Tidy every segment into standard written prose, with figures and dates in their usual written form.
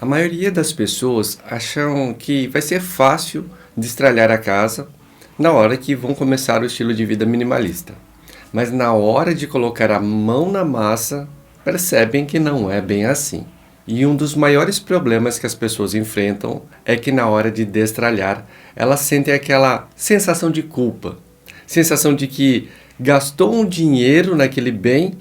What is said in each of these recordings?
A maioria das pessoas acham que vai ser fácil destralhar a casa na hora que vão começar o estilo de vida minimalista. Mas na hora de colocar a mão na massa, percebem que não é bem assim. E um dos maiores problemas que as pessoas enfrentam é que na hora de destralhar, elas sentem aquela sensação de culpa, sensação de que gastou um dinheiro naquele bem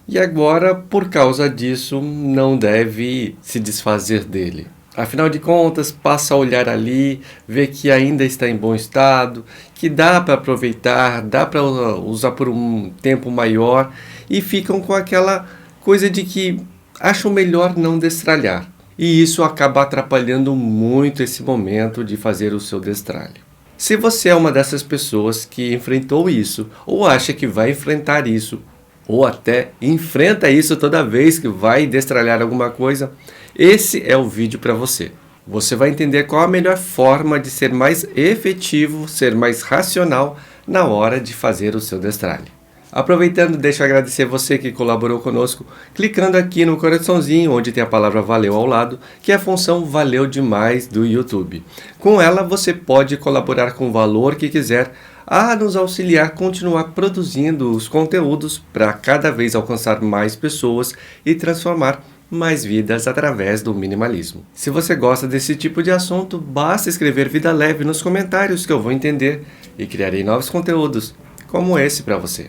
e agora, por causa disso, não deve se desfazer dele. Afinal de contas, passa a olhar ali, vê que ainda está em bom estado, que dá para aproveitar, dá para usar por um tempo maior e ficam com aquela coisa de que acham melhor não destralhar. E isso acaba atrapalhando muito esse momento de fazer o seu destralhe. Se você é uma dessas pessoas que enfrentou isso, ou acha que vai enfrentar isso, ou até enfrenta isso toda vez que vai destralhar alguma coisa, esse é o vídeo para você. Você vai entender qual a melhor forma de ser mais efetivo, ser mais racional na hora de fazer o seu destralhe. Aproveitando, deixa eu agradecer você que colaborou conosco, clicando aqui no coraçãozinho onde tem a palavra valeu ao lado, que é a função valeu demais do YouTube. Com ela você pode colaborar com o valor que quiser a nos auxiliar a continuar produzindo os conteúdos para cada vez alcançar mais pessoas e transformar mais vidas através do minimalismo. Se você gosta desse tipo de assunto, basta escrever Vida Leve nos comentários que eu vou entender e criarei novos conteúdos como esse para você.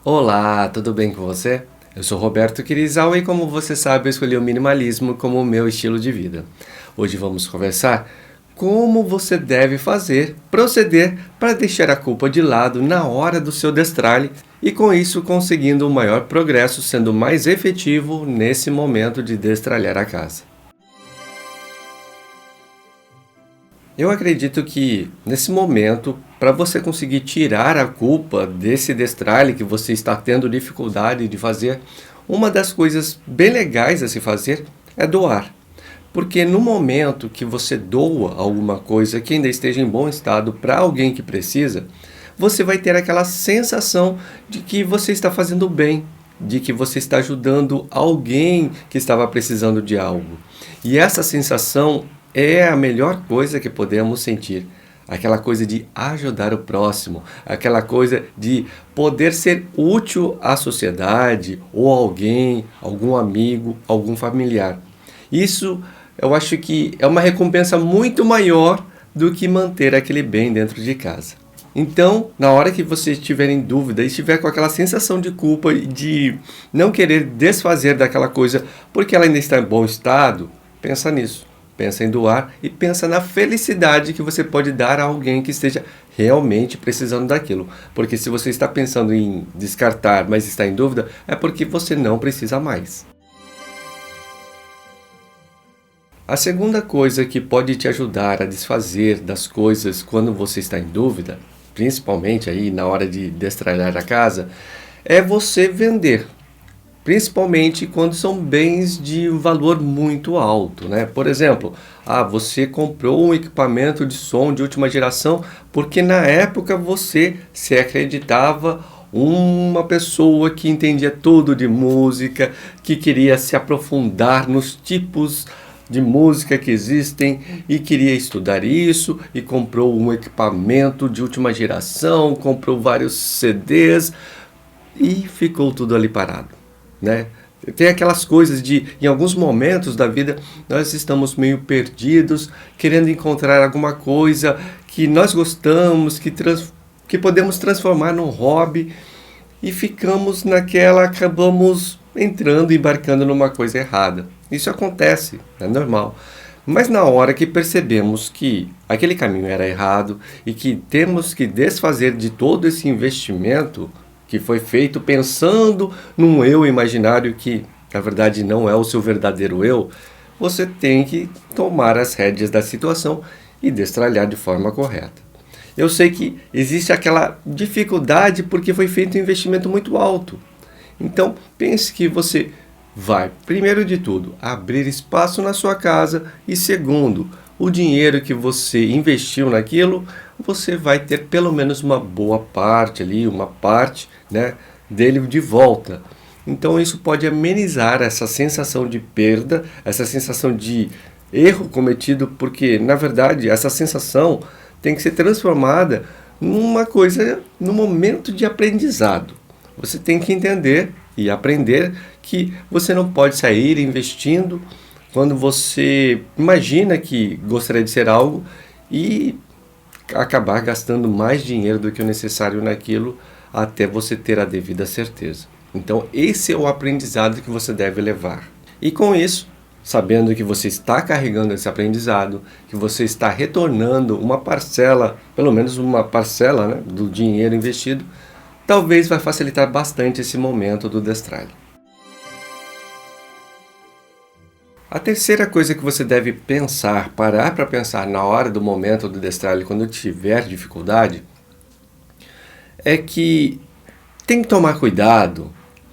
Olá, tudo bem com você? Eu sou Roberto Quirizal e, como você sabe, eu escolhi o minimalismo como o meu estilo de vida. Hoje vamos conversar como você deve proceder para deixar a culpa de lado na hora do seu destralhe e, com isso, conseguindo um maior progresso, sendo mais efetivo nesse momento de destralhar a casa. Eu acredito que, nesse momento, para você conseguir tirar a culpa desse destralhe que você está tendo dificuldade de fazer, uma das coisas bem legais a se fazer é doar. Porque no momento que você doa alguma coisa que ainda esteja em bom estado para alguém que precisa, você vai ter aquela sensação de que você está fazendo bem, de que você está ajudando alguém que estava precisando de algo. E essa sensação é a melhor coisa que podemos sentir. Aquela coisa de ajudar o próximo, aquela coisa de poder ser útil à sociedade ou a alguém, algum amigo, algum familiar. Isso eu acho que é uma recompensa muito maior do que manter aquele bem dentro de casa. Então, na hora que você estiver em dúvida e estiver com aquela sensação de culpa e de não querer desfazer daquela coisa porque ela ainda está em bom estado, pensa nisso. Pensa em doar e pensa na felicidade que você pode dar a alguém que esteja realmente precisando daquilo. Porque se você está pensando em descartar, mas está em dúvida, é porque você não precisa mais. A segunda coisa que pode te ajudar a desfazer das coisas quando você está em dúvida, principalmente aí na hora de destralhar a casa, é você vender. Principalmente quando são bens de valor muito alto, né? Por exemplo, você comprou um equipamento de som de última geração porque na época você se acreditava uma pessoa que entendia tudo de música, que queria se aprofundar nos tipos de música que existem e queria estudar isso e comprou um equipamento de última geração, comprou vários CDs e ficou tudo ali parado. Né? Tem aquelas coisas de, em alguns momentos da vida, nós estamos meio perdidos, querendo encontrar alguma coisa que nós gostamos, que podemos transformar num hobby e ficamos acabamos embarcando numa coisa errada. Isso acontece, é normal. Mas na hora que percebemos que aquele caminho era errado e que temos que desfazer de todo esse investimento que foi feito pensando num eu imaginário que, na verdade, não é o seu verdadeiro eu, você tem que tomar as rédeas da situação e destralhar de forma correta. Eu sei que existe aquela dificuldade porque foi feito um investimento muito alto. Então, pense que você vai, primeiro de tudo, abrir espaço na sua casa e, segundo, o dinheiro que você investiu naquilo, você vai ter pelo menos uma boa parte ali, uma parte, né, dele de volta. Então isso pode amenizar essa sensação de perda, essa sensação de erro cometido, porque na verdade essa sensação tem que ser transformada numa coisa, num momento de aprendizado. Você tem que entender e aprender que você não pode sair investindo quando você imagina que gostaria de ser algo e acabar gastando mais dinheiro do que o necessário naquilo até você ter a devida certeza. Então, esse é o aprendizado que você deve levar. E com isso, sabendo que você está carregando esse aprendizado, que você está retornando uma parcela, pelo menos uma parcela, né, do dinheiro investido, talvez vai facilitar bastante esse momento do destralhe. A terceira coisa que você deve pensar, parar para pensar na hora do momento do destralhe, quando tiver dificuldade, é que tem que tomar cuidado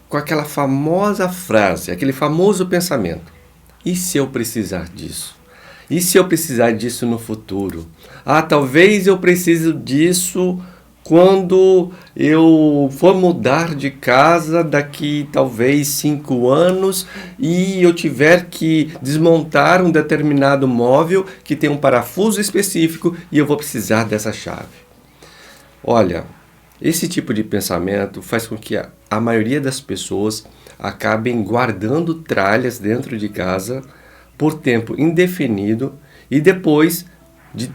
com aquela famosa frase, aquele famoso pensamento. E se eu precisar disso? E se eu precisar disso no futuro? Ah, talvez eu precise disso quando eu for mudar de casa daqui talvez 5 anos e eu tiver que desmontar um determinado móvel que tem um parafuso específico e eu vou precisar dessa chave. Olha, esse tipo de pensamento faz com que a maioria das pessoas acabem guardando tralhas dentro de casa por tempo indefinido e depois de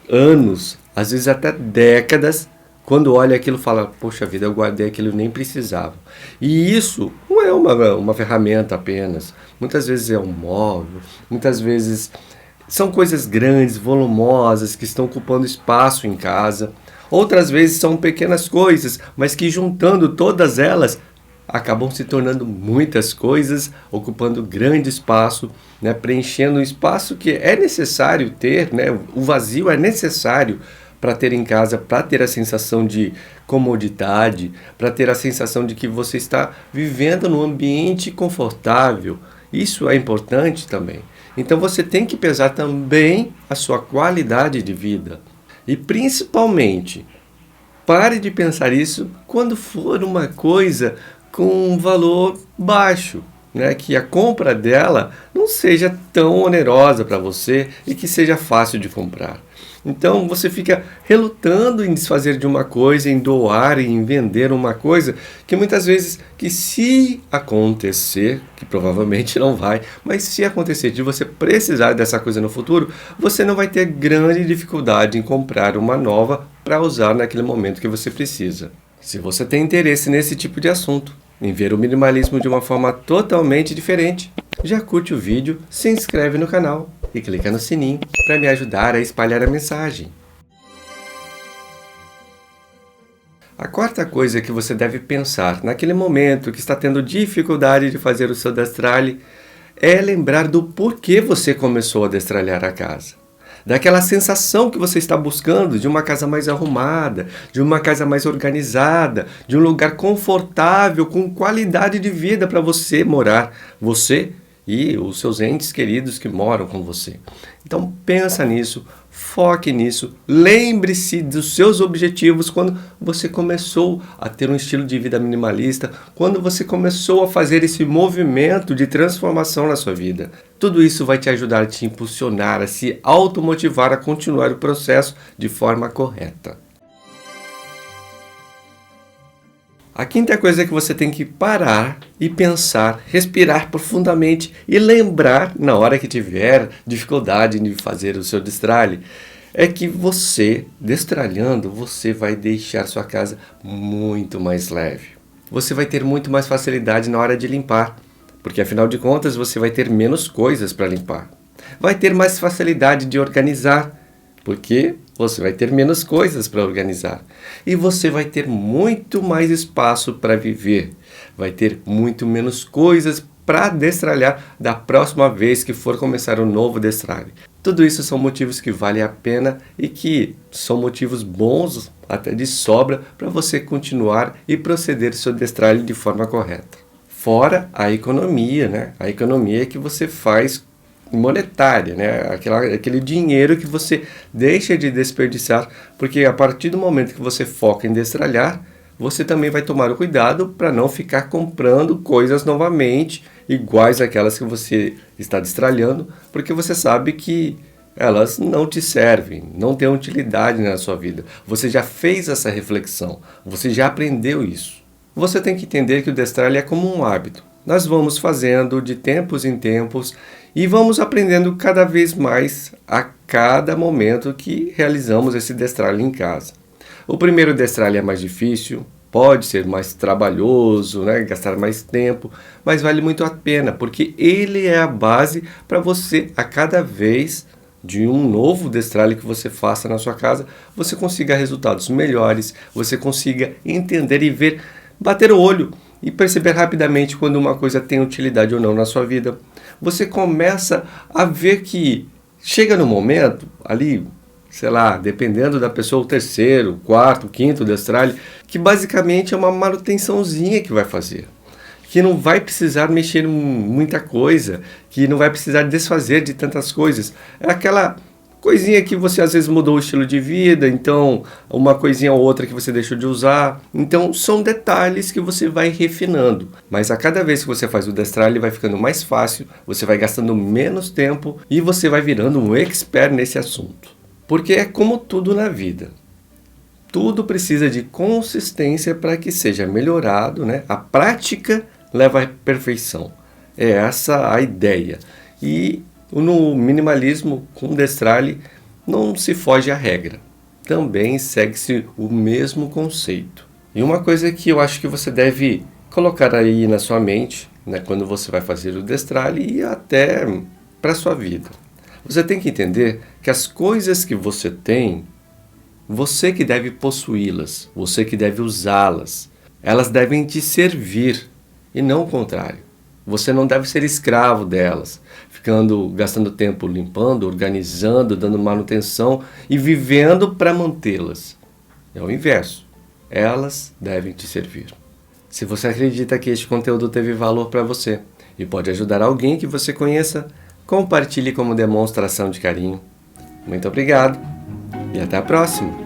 anos, às vezes até décadas, quando olha aquilo fala, poxa vida, eu guardei aquilo, eu nem precisava. E isso não é uma ferramenta apenas, muitas vezes é um móvel, muitas vezes são coisas grandes, volumosas, que estão ocupando espaço em casa. Outras vezes são pequenas coisas, mas que juntando todas elas acabam se tornando muitas coisas, ocupando grande espaço, né, preenchendo um espaço que é necessário ter, né, o vazio é necessário para ter em casa, para ter a sensação de comodidade, para ter a sensação de que você está vivendo num ambiente confortável. Isso é importante também. Então você tem que pesar também a sua qualidade de vida. E principalmente, pare de pensar isso quando for uma coisa com um valor baixo, né? Que a compra dela não seja tão onerosa para você e que seja fácil de comprar. Então você fica relutando em desfazer de uma coisa, em doar e em vender uma coisa que muitas vezes, que se acontecer, que provavelmente não vai, mas se acontecer de você precisar dessa coisa no futuro, você não vai ter grande dificuldade em comprar uma nova para usar naquele momento que você precisa. Se você tem interesse nesse tipo de assunto, em ver o minimalismo de uma forma totalmente diferente, já curte o vídeo, se inscreve no canal e clica no sininho para me ajudar a espalhar a mensagem. A quarta coisa que você deve pensar naquele momento que está tendo dificuldade de fazer o seu destralhe é lembrar do porquê você começou a destralhar a casa. Daquela sensação que você está buscando de uma casa mais arrumada, de uma casa mais organizada, de um lugar confortável, com qualidade de vida para você morar, você e os seus entes queridos que moram com você. Então pensa nisso, foque nisso, lembre-se dos seus objetivos quando você começou a ter um estilo de vida minimalista, quando você começou a fazer esse movimento de transformação na sua vida. Tudo isso vai te ajudar a te impulsionar, a se automotivar a continuar o processo de forma correta. A quinta coisa que você tem que parar e pensar, respirar profundamente e lembrar na hora que tiver dificuldade de fazer o seu destralhe, é que você, destralhando, você vai deixar sua casa muito mais leve. Você vai ter muito mais facilidade na hora de limpar, porque afinal de contas você vai ter menos coisas para limpar. Vai ter mais facilidade de organizar, porque você vai ter menos coisas para organizar. E você vai ter muito mais espaço para viver. Vai ter muito menos coisas para destralhar da próxima vez que for começar um novo destralhe. Tudo isso são motivos que valem a pena e que são motivos bons, até de sobra, para você continuar e proceder seu destralhe de forma correta. Fora a economia, né? A economia que você faz monetária, né? Aquele dinheiro que você deixa de desperdiçar, porque a partir do momento que você foca em destralhar, você também vai tomar o cuidado para não ficar comprando coisas novamente, iguais àquelas que você está destralhando, porque você sabe que elas não te servem, não têm utilidade na sua vida. Você já fez essa reflexão, você já aprendeu isso. Você tem que entender que o destralhe é como um hábito. Nós vamos fazendo de tempos em tempos e vamos aprendendo cada vez mais a cada momento que realizamos esse destralhe em casa. O primeiro destralhe é mais difícil, pode ser mais trabalhoso, né? Gastar mais tempo, mas vale muito a pena, porque ele é a base para você, a cada vez de um novo destralhe que você faça na sua casa, você consiga resultados melhores, você consiga entender e ver, bater o olho e perceber rapidamente quando uma coisa tem utilidade ou não na sua vida. Você começa a ver que chega no momento, ali, sei lá, dependendo da pessoa, o terceiro, quarto, quinto destralhe, que basicamente é uma manutençãozinha que vai fazer. Que não vai precisar mexer em muita coisa, que não vai precisar desfazer de tantas coisas. É aquela coisinha que você às vezes mudou o estilo de vida, então uma coisinha ou outra que você deixou de usar. Então são detalhes que você vai refinando. Mas a cada vez que você faz o destralhe vai ficando mais fácil, você vai gastando menos tempo e você vai virando um expert nesse assunto. Porque é como tudo na vida. Tudo precisa de consistência para que seja melhorado, né? A prática leva à perfeição. É essa a ideia. E no minimalismo, com destralhe, não se foge à regra. Também segue-se o mesmo conceito. E uma coisa que eu acho que você deve colocar aí na sua mente, né, quando você vai fazer o destralhe e até para a sua vida. Você tem que entender que as coisas que você tem, você que deve possuí-las, você que deve usá-las. Elas devem te servir e não o contrário. Você não deve ser escravo delas, gastando tempo limpando, organizando, dando manutenção e vivendo para mantê-las. É o inverso. Elas devem te servir. Se você acredita que este conteúdo teve valor para você e pode ajudar alguém que você conheça, compartilhe como demonstração de carinho. Muito obrigado e até a próxima!